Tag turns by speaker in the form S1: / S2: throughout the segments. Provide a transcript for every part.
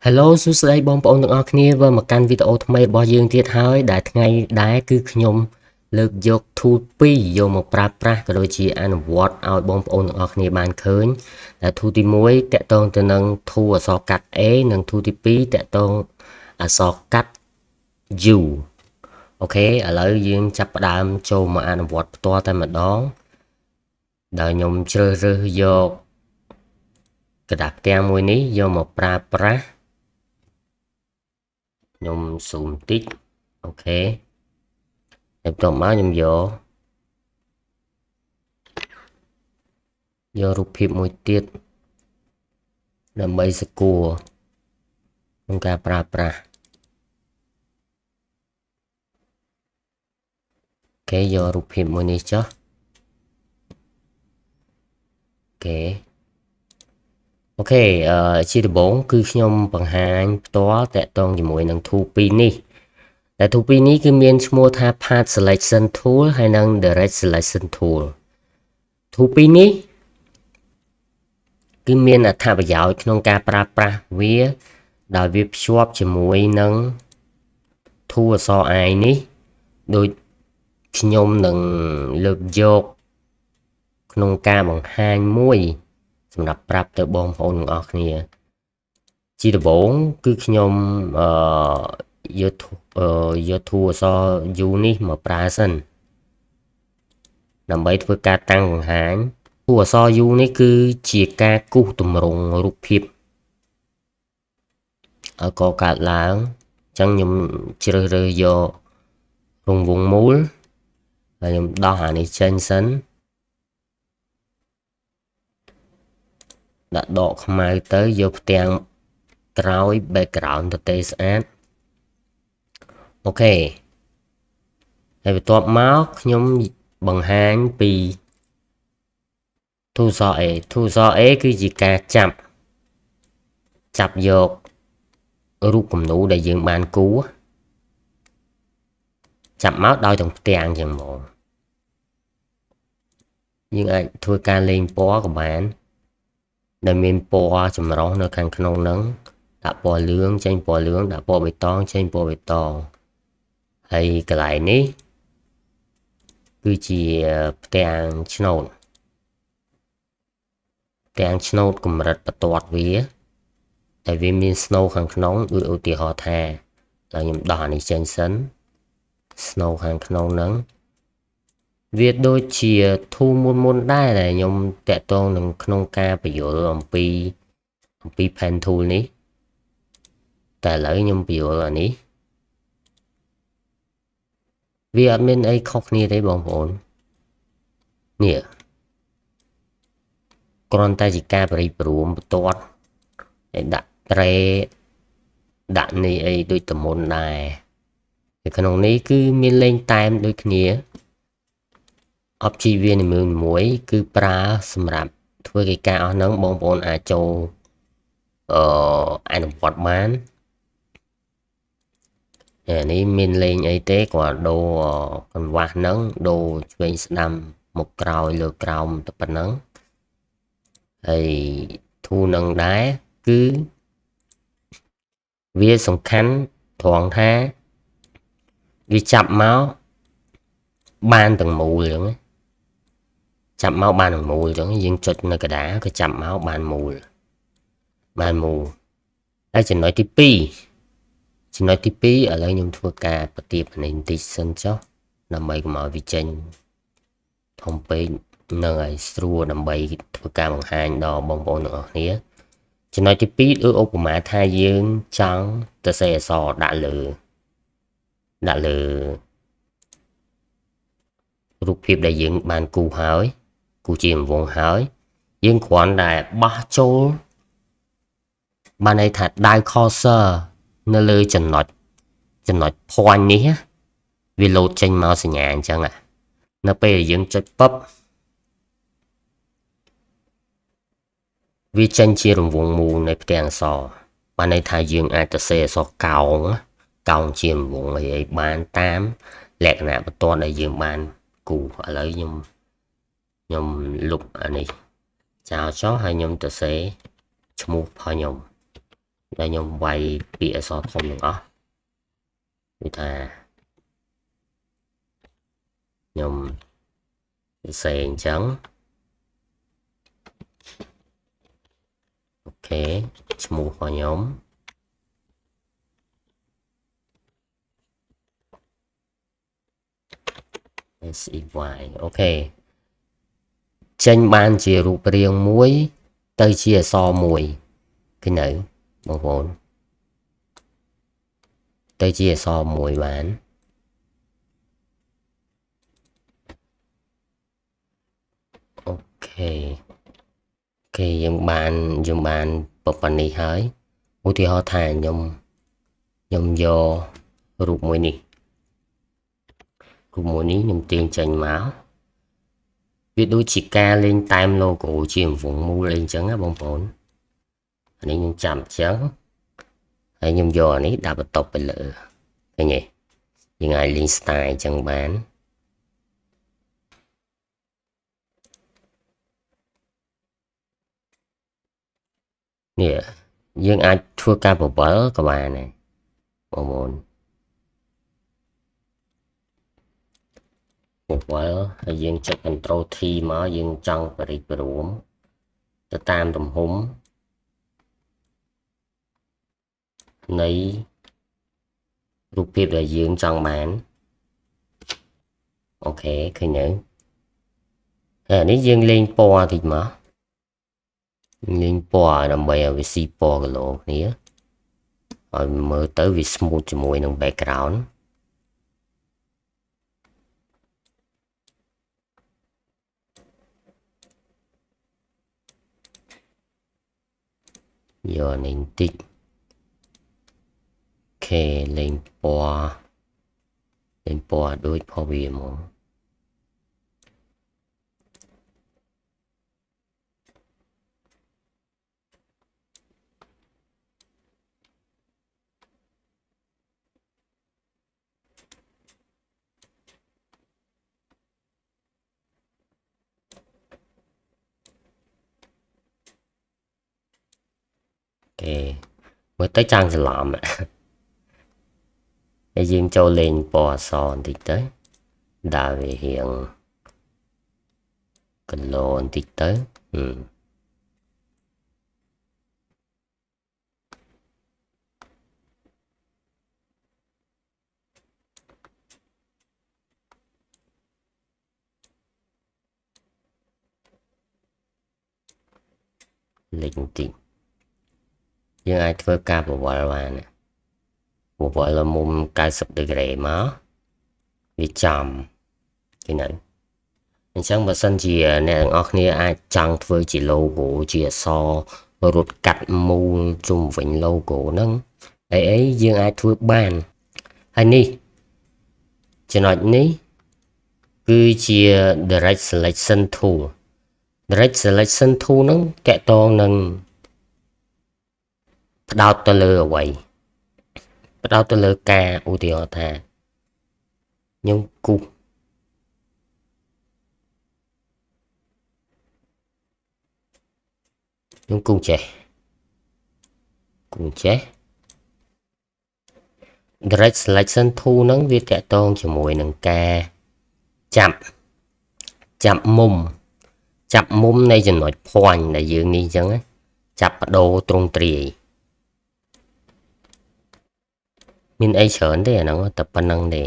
S1: Hello សួស្តីបងប្អូនទាំងអស់គ្នាវិលមកកាន់វីដេអូថ្មីរបស់យើងទៀតហើយដែលថ្ងៃដែរគឺខ្ញុំលើកយក tool 2យកមកប្រើប្រាស់ក៏ដូចជាអនុវត្តឲ្យបងប្អូនទាំងអស់គ្នាបានឃើញដែល tool ទី1តាក់ទងទៅនឹង tool អក្សរកាត់ A និង tool ទី2តាក់ទងអក្សរកាត់ U អូខេឥឡូវយើងចាប់ផ្ដើមចូលមកអនុវត្តផ្ទាល់តែម្ដងដែលខ្ញុំជ្រើសរើសយកกระดาษផ្ទាំងមួយនេះយកមកប្រើប្រាស់ខ្ញុំស៊ូមតិចអូខេហើយបន្ទាប់មកខ្ញុំយករូបភាពមួយទៀតដើម្បីស្គាល់ក្នុងការប្រើប្រាស់អូខេយករូបភាពមួយនេះចុះអូខេជាដំបូងគឺខ្ញុំបង្ហាញផ្ទាល់តាក់ទងជាមួយនឹង tool 2នេះតែ tool 2នេះគឺមានឈ្មោះថា Path Selection Tool ហើយនិង Direct Selection Tool tool 2នេះគឺមានអត្ថប្រយោជន៍ក្នុងការប្រើប្រាស់វាដោយវាភ្ជាប់ជាមួយនឹង tool អក្សរ I នេះដូចខ្ញុំនឹងលើកយកក្នុងការបង្ហាញមួយសម្រាប់ប្រាប់ទៅបងប្អូនទាំងអស់គ្នាជាដំបូងគឺខ្ញុំយក tool អក្សរ U នេះមកប្រើសិនដើម្បីធ្វើការតាំងបង្ហាញ tool អក្សរ U នេះគឺជាការគូសទម្រង់រូបភាពឲ្យកកើតឡើងអញ្ចឹងខ្ញុំជ្រើសរើសយករង្វង់មូលហើយខ្ញុំដោះអានេះចេញសិនដាក់ដកខ្មៅទៅយកផ្ទាំងក្រោយ background ទៅទេស្អាតអូខេហើយបន្ទាប់មកខ្ញុំបង្ហាញពី tool អក្សរ A tool អក្សរ A គឺជាការចាប់យករូបគំនូរដែលយើងបានគូរចាប់មកដោយទាំងផ្ទាំងចឹងមកយើងអាចធ្វើការលេងពណ៌ក៏បានដែលមានពណ៌ចម្រុះនៅខាងក្នុងហ្នឹងដាក់ពណ៌លឿងចេញពណ៌លឿងដាក់ពណ៌បៃតងចេញពណ៌បៃតងហើយកន្លែងនេះគឺជាផ្ទាំងឆ្នោតកម្រិតបន្ទាត់វាតែវាមាន snow ខាងក្នុងដូចឧទាហរណ៍ថាឡើយខ្ញុំដោះអានេះចេញសិន snow ខាងក្នុងហ្នឹងវាដូចជា tool មុនដែរដែលខ្ញុំតាក់ទងនឹងក្នុងការបញ្យល់អំពី pen tool នេះតែឥឡូវខ្ញុំបញ្យល់អានេះវាអត់មានអីខុសគ្នាទេបងប្អូននេះគ្រាន់តែជាការប្រិយព្រមបន្ទាត់ហើយដាក់ត្រេដាក់នេះអីដូចតមុនដែរនៅក្នុងនេះគឺមានលេងតែមដូចគ្នា object វានីមួយគឺប្រើសម្រាប់ធ្វើកិច្ចការអស់ហ្នឹងបងប្អូនអាចចូលអនុវត្តបាននេះមានលេងអីទេគាត់ដូរកង្វះហ្នឹងដូរឆ្វេងស្ដាំមុខក្រោយលើក្រោមតែប៉ុណ្ណឹងហើយ tool នឹងដែរគឺវាសំខាន់ត្រង់ថាវាចាប់មកបានទាំងមូលអញ្ចឹងចាប់មកបានទាំងមូលអញ្ចឹងយើងចុចនៅកណ្ដាលក៏ចាប់មកបានមូលហើយចំណុចទី2ឥឡូវខ្ញុំធ្វើការបន្ទាបនេះបន្តិចសិនចុះដើម្បីកុំឲ្យវាចេញធំពេកនឹងឲ្យស្រួលដើម្បីធ្វើការបង្ហាញដល់បងប្អូនទាំងអស់គ្នាចំណុចទី2ដូចឧបមាថាយើងចង់ទៅសេអក្សរដាក់លើរូបភាពដែលយើងបានគូរហើយគូរជារង្វង់ហើយយើងគ្រាន់តែបោះចូលបានន័យថាដៅ cursor នៅលើចំណុច point នេះវាលោតចេញមកសញ្ញាអញ្ចឹងនៅពេលយើងចុចពឹបវាចេញជារង្វង់មូលនៃផ្ទាំងអក្សរបានន័យថាយើងអាចទៅសេអក្សរកោងជារង្វង់អីបានតាមលក្ខណៈបន្ទាត់ដែលយើងបានគូរឥឡូវខ្ញុំលុបអានេះចោលចុះហើយខ្ញុំទៅសេឈ្មោះរបស់ខ្ញុំ ដែលខ្ញុំវាយពាក្យអក្សរធំទាំងអស់គឺថាខ្ញុំសរសេរអញ្ចឹងអូខេឈ្មោះរបស់ខ្ញុំ SEY អូខេចេញបានជារូបរាងមួយទៅជាអក្សរមួយឃើញនៅបងប្អូនទៅជាអក្សរមួយបានអូខេយើងបានប៉ុណ្ណេះហើយឧទាហរណ៍ថាខ្ញុំយករូបមួយនេះខ្ញុំទាញចេញមកវាដូចជាការលេងតែម logo ជារង្វង់មូលអីអញ្ចឹងណាបងប្អូនអានេះខ្ញុំចាំអញ្ចឹងហើយខ្ញុំយកអានេះដាក់បន្ទប់ទៅលើឃើញទេយើងអាចលេង style អញ្ចឹងបាននេះយើងអាចធ្វើការបង្វិលក៏បានដែរបងប្អូនបង្វិលហើយយើងចុច Ctrl T មកយើងចង់បរិយារួមទៅតាមទំហំនៃរូបភាពដែលយើងចង់បានអូខេឃើញហើយនេះយើងលេងពណ៌តិចមកលេងពណ៌ដើម្បីឲ្យវាស៊ីពណ៌គីឡូគ្នាឲ្យមើលទៅវា smooth ជាមួយនឹង background យកនេះបន្តិចអូខេលេងពណ៌ដូចផងវាហ្មងមើលទៅចាំងច្រឡំហើយយើងចូលលេងពណ៌អក្សរបន្តិចទៅដើរវារៀងគីឡូបន្តិចទៅលេខបន្តិចយើងអាចធ្វើការបង្វិលបានបង្វិលមុំ90ដឺក្រេមកវាចំឃើញទេអញ្ចឹងបើសិនជាអ្នកទាំងអស់គ្នាអាចចង់ធ្វើជា logo ជាអក្សររត់កាត់មូលជុំវិញ logo ហ្នឹងអីយើងអាចធ្វើបានហើយនេះចំណុចនេះគឺជា direct selection tool ហ្នឹងតាក់ទងនឹងផ្ដោតទៅលើអ្វីផ្ដោតទៅលើការឧទាហរណ៍ថាខ្ញុំគូសចេះ direct selection tool ហ្នឹងវាតាក់ទងជាមួយនឹងការចាប់មុំនៃចំណុច point ដែលយើងនេះអញ្ចឹងចាប់បដូរទ្រង់ទ្រាយមានអីច្រើនទេអាហ្នឹងតែប៉ុណ្្នឹងទេ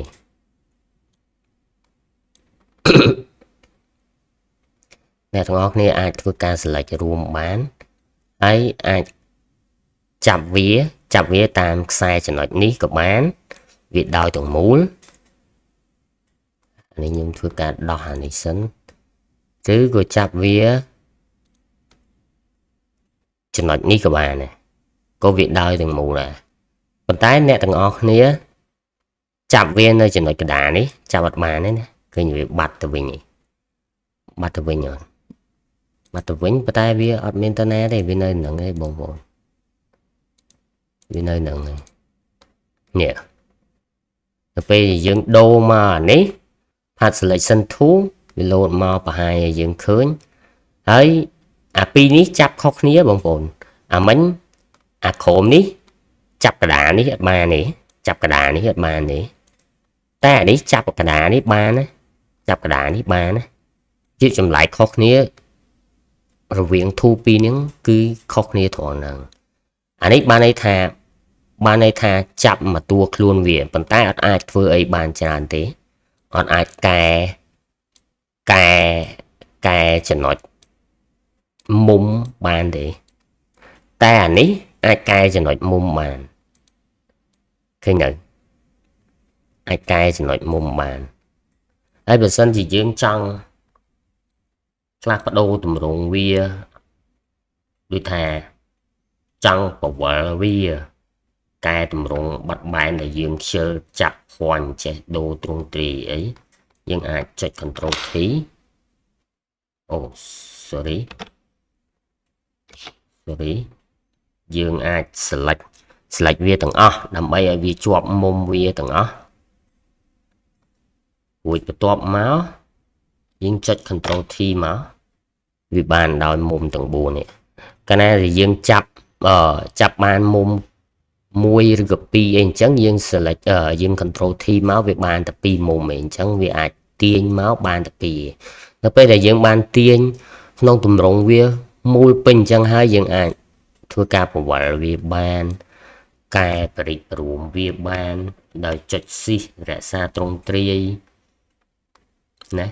S1: អ្នកទាំងអស់គ្នាអាចធ្វើការ select រួមបានហើយអាចចាប់វាតាមខ្សែចំណុចនេះក៏បានវាដោយទាំងមូលនេះខ្ញុំធ្វើការដោះអានេះសិនឬក៏ចាប់វាចំណុចនេះក៏បានដែរក៏វាដោយទាំងមូលដែរប៉ុន្តែអ្នកទាំងអស់គ្នាចាប់វានៅចំណុចកណ្ដាលនេះចាប់អត់បានទេណាឃើញវាបាត់ទៅវិញប៉ុន្តែវាអត់មានទៅណាទេវានៅហ្នឹងឯងបងប្អូនវានៅហ្នឹងឯងនេះទៅពេលយើងដូរមកនេះ Path Selection Tool វាលោតមកបង្ហាញឲ្យយើងឃើញហើយអាពីរនេះចាប់ខុសគ្នាបងប្អូនអាមិញអាក្រោមនេះ ចាប់កដានេះអត់បាននេះចាប់កដានេះអត់បាននេះតែអានេះចាប់កដានេះបានណាចាប់កដានេះបានណាជាចម្លែកខុសគ្នារវាង 2 ពីរហ្នឹងគឺខុសគ្នាត្រង់ហ្នឹងអានេះបានន័យថាចាប់មកតួខ្លួនវាប៉ុន្តែអត់អាចធ្វើអីបានច្រើនទេអត់អាចកែចំណុចមុំបានទេតែអានេះអាចកែចំណុចមុំបានឃើញទៅអាចកែចំណុចមុំបានហើយបើសិនជាយើងចង់ផ្លាស់ប្ដូរទម្រង់វាដូចថាចង់បវល់វាកែទម្រង់បាត់បែនដែលយើងខ្ជិលចាប់ភ័ណ្ឌចេះដូរទ្រង់ទ្រីអីយើងអាចចុច Ctrl T អូ sorry យើងអាច select វាទាំងអស់ដើម្បីឲ្យវាជាប់មុំវាទាំងអស់រួចបន្ទាប់មកយើងចុច Ctrl T មកវាបានដោយមុំទាំង4នេះកាលណាដែលយើងចាប់បានមុំ1ឬក៏2អីអញ្ចឹងយើង select យើង Ctrl T មកវាបានតែ2មុំឯងអញ្ចឹងវាអាចទាញមកបានតែ2នៅពេលដែលយើងបានទាញក្នុងទម្រង់វាមូលពេញអញ្ចឹងហើយយើងអាចធ្វើការបង្វិលវាបានកែបរិបរួមវាបានដោយចុច Shift រក្សាទ្រង់ទ្រាយណា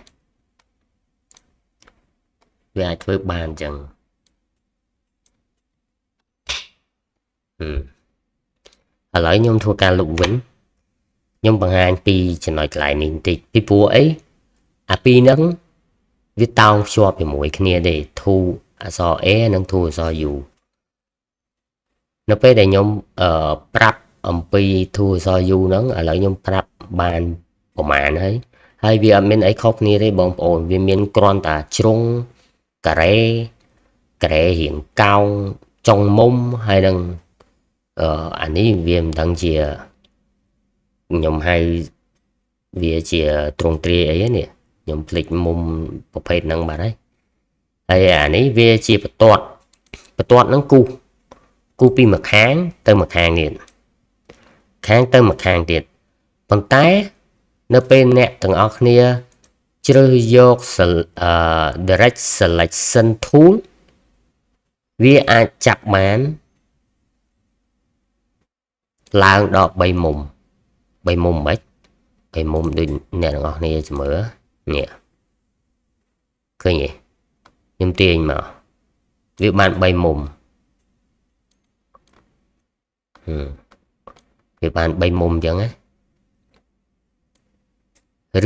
S1: វាអាចធ្វើបានអញ្ចឹងឥឡូវខ្ញុំធ្វើការលុបវិញខ្ញុំបង្ហាញពីចំណុចកន្លែងនេះបន្តិចពីព្រោះអីអាពីរហ្នឹងវាតោងភ្ជាប់ជាមួយគ្នាទេធូអក្សរ A និងធូអក្សរ U នៅពេលដែលខ្ញុំប្រាប់អំពីធូអក្សរ U ហ្នឹងឥឡូវខ្ញុំប្រាប់បានប្រមាណហើយវាអត់មានអីខុសគ្នាទេបងប្អូនវាមានគ្រាន់តែជ្រុងការ៉េរៀងកោងចុងមុំហើយនឹងអានេះវាមិនដឹងជាខ្ញុំហៅវាជាទ្រង់ទ្រាយអីនេះខ្ញុំភ្លេចមុំប្រភេទហ្នឹងបាត់ហើយអានេះវាជាបន្ទាត់ហ្នឹងគូពីមួយខាងទៅមួយខាងទៀតប៉ុន្តែនៅពេលអ្នកទាំងអស់គ្នាជ្រើសយក direct selection tool វាអាចចាប់បានឡើងដល់3មុំមិន3មុំដូចអ្នកទាំងអស់គ្នាជំរឿនេះឃើញទេខ្ញុំទាញមកវាបាន3មុំវាបាន3មុំអញ្ចឹងណា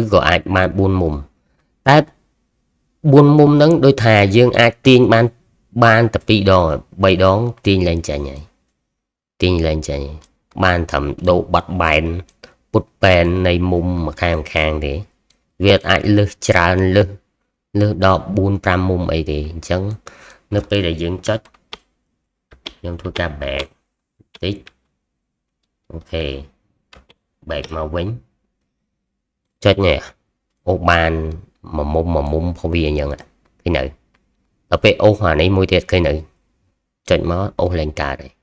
S1: ឬក៏អាចបាន4មុំតែ4មុំហ្នឹងដូចថាយើងអាចទាញបានតែ2ដង3ដងទាញឡើងចាញ់ហើយបានត្រឹមដូរបាត់បែនពុតប៉ែននៃមុំម្ខាងទេវាអាចលើសច្រើនលើសដល់4 5មុំអីទេអញ្ចឹងនៅពេលដែលយើងចុចខ្ញុំធ្វើការ back តិចអូខេ back មកវិញចុចនេះអូបានមួយមុំព្រោះវាអញ្ចឹងឃើញនៅដល់ពេលអូសអានេះមួយទៀតឃើញនៅចុចមកអូសឡើងកើតហើយ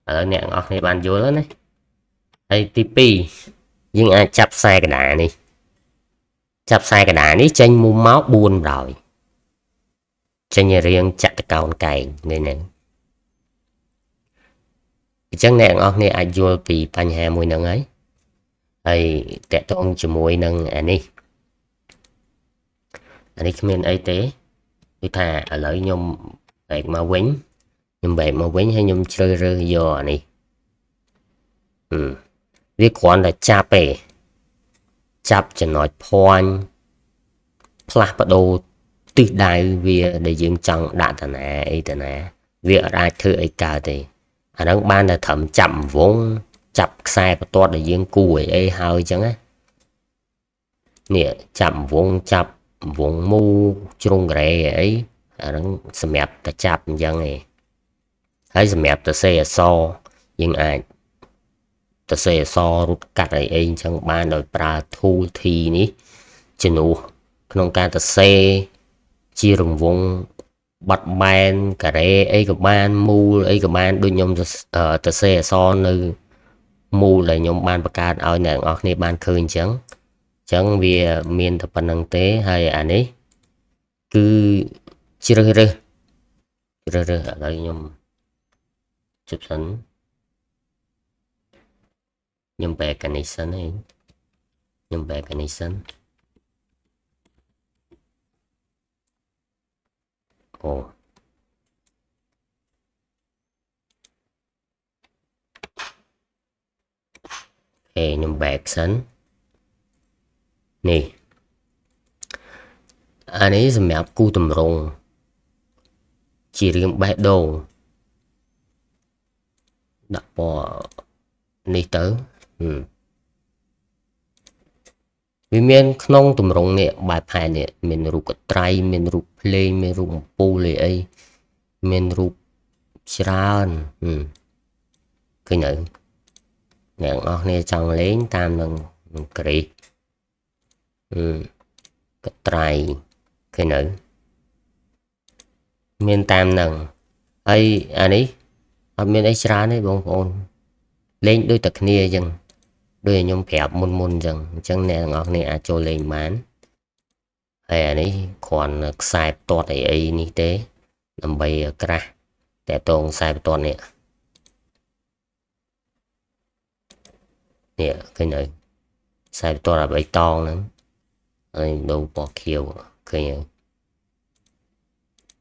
S1: ឥឡូវអ្នកទាំងអស់គ្នាបានយល់ហើយណាហើយទី2យើងអាចចាប់ខ្សែកណ្ដាលនេះចេញមុំមក4ដោយចេញរៀងចតុកោណកែងនេះហ្នឹងអញ្ចឹងអ្នកទាំងអស់គ្នាអាចយល់ពីបញ្ហាមួយហ្នឹងហើយតកតងជាមួយនឹងអានេះគ្មានអីទេគឺថាឥឡូវខ្ញុំបែកមកវិញហើយខ្ញុំជ្រើសរើសយកអានេះវាគ្រាន់តែចាប់ចំណុចភ័ណ្ឌផ្លាស់ប្ដូរទិសដៅវាដែលយើងចង់ដាក់តាណាអីតាណាវាអាចធ្វើអីកើតទេអាហ្នឹងបានតែត្រឹមចាប់វងចាប់ខ្សែបន្ទាត់ដែលយើងគូអីហើយអញ្ចឹងណានេះចាប់វងមូជ្រុងក្រែអីអាហ្នឹងសម្រាប់តែចាប់អញ្ចឹងឯងហើយសម្រាប់ទៅសេអសយើងអាចទៅសេអសរត់កាត់អីអញ្ចឹងបានដោយប្រើ tool T នេះជំនួសក្នុងការទៅសេជារង្វង់ បត់បែនការ៉េអីក៏បានមូលអីក៏បានដូចខ្ញុំទៅសេអសនៅមូលដែលខ្ញុំបានបង្កើតឲ្យអ្នកទាំងអស់គ្នាបានឃើញអញ្ចឹងវាមានតែប៉ុណ្្នឹងទេហើយអានេះគឺជ្រើសរើសឥឡូវខ្ញុំជិបសិនខ្ញុំបែកកានេះសិនឯងខ្ញុំបែកកានេះសិនអូខ្ញុំបែកសិននេះអានេះសម្រាប់គូតម្រង់ជារឿងបេះដូងដាក់ពណ៌នេះទៅវាមានក្នុងតម្រង់នេះបែបផែននេះមានរូបកត្រៃមានរូបភ្លេងមានរូបអំពូលអីមានរូបច្រើនឃើញនៅអ្នកនរគ្នាចង់លេងតាមនឹងគ្រីកត្រៃឃើញនៅមានតាមនឹងហើយអានេះអត់មានអីច្រើនទេបងប្អូនលេងដូចតែគ្នាអញ្ចឹងដូចខ្ញុំប្រាប់មុនអញ្ចឹងអ្នកទាំងអស់គ្នាអាចចូលលេងបានហើយអានេះគ្រាន់ខ្សែផ្ទាត់អីនេះទេដើម្បីក្រាស់តែតងខ្សែផ្ទាត់នេះឃើញនៅខ្សែផ្ទាត់ឲ្យបៃតងហ្នឹងហើយដូរពណ៌ខៀវឃើញ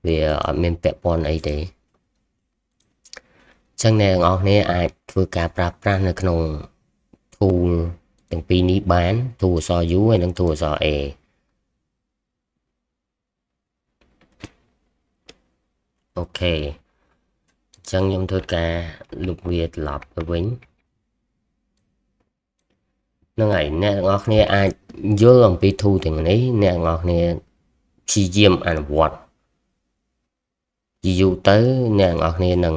S1: វាអត់មានពាក់ព័ន្ធអីទេចឹងអ្នកទាំងអស់គ្នាអាចធ្វើការប្រើប្រាស់នៅក្នុង tool ទាំងពីរនេះបាន tool អក្សរ U ហើយនិង tool អក្សរ A អូខេចឹងខ្ញុំធ្វើការលុបវាត្រឡប់ទៅវិញហ្នឹងហើយអ្នកទាំងអស់គ្នាអាចយល់អំពី tool ទាំងនេះអ្នកទាំងអស់គ្នាព្យាយាមអនុវត្តយូរទៅអ្នកទាំងអស់គ្នានឹង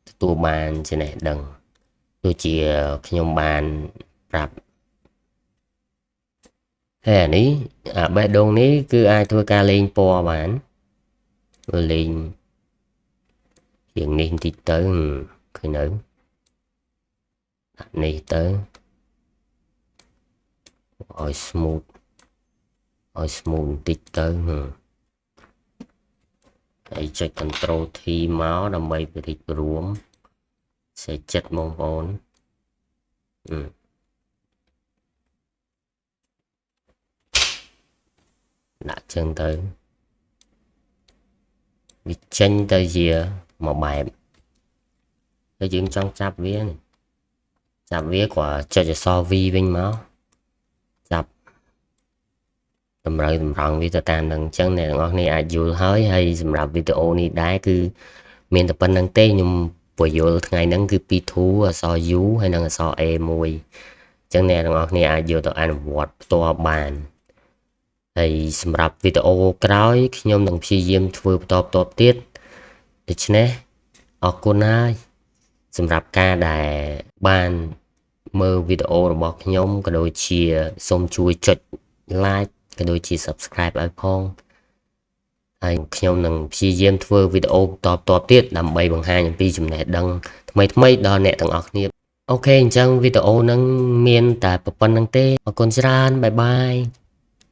S1: ទទួលបានចំណេះដឹងដូចជាខ្ញុំបានប្រាប់ហើយអានេះអាបេះដូងនេះគឺអាចធ្វើការលេងពណ៌បានលេងជាងនេះបន្តិចទៅឃើញនៅដាក់នេះទៅឲ្យ smooth បន្តិចទៅហើយចុច Ctrl T មកដើម្បីពរិចរួមសេចចិត្តបងប្អូនដាក់ចឹងទៅវាចេញទៅជាមួយបែបហើយយើងចង់ចាប់វាគ្រាន់ចុចអក្សរ V វិញមកចាប់តម្រូវតម្រង់វាទៅតាមនឹងអញ្ចឹងអ្នកទាំងអស់គ្នាអាចយល់ហើយសម្រាប់វីដេអូនេះដែរគឺមានតែប៉ុណ្្នឹងទេខ្ញុំពន្យល់ថ្ងៃហ្នឹងគឺពី tool អក្សរ U ហើយនិងអក្សរ A មួយអញ្ចឹងអ្នកទាំងអស់គ្នាអាចយកទៅអនុវត្តផ្ទាល់បានហើយសម្រាប់វីដេអូក្រោយខ្ញុំនឹងព្យាយាមធ្វើបន្តទៀតដូច្នេះអរគុណហើយសម្រាប់ការដែលបានមើលវីដេអូរបស់ខ្ញុំក៏ដូចជាសូមជួយចុច like ក៏ដូចជា subscribe ឲ្យផងហើយខ្ញុំនឹងព្យាយាមធ្វើវីដេអូបន្តទៀតដើម្បីបង្ហាញអំពីចំណេះដឹងថ្មីដល់អ្នកទាំងអស់គ្នាអូខេអញ្ចឹងវីដេអូហ្នឹងមានតែប៉ុណ្្នឹងទេអរគុណច្រើនបាយបាយ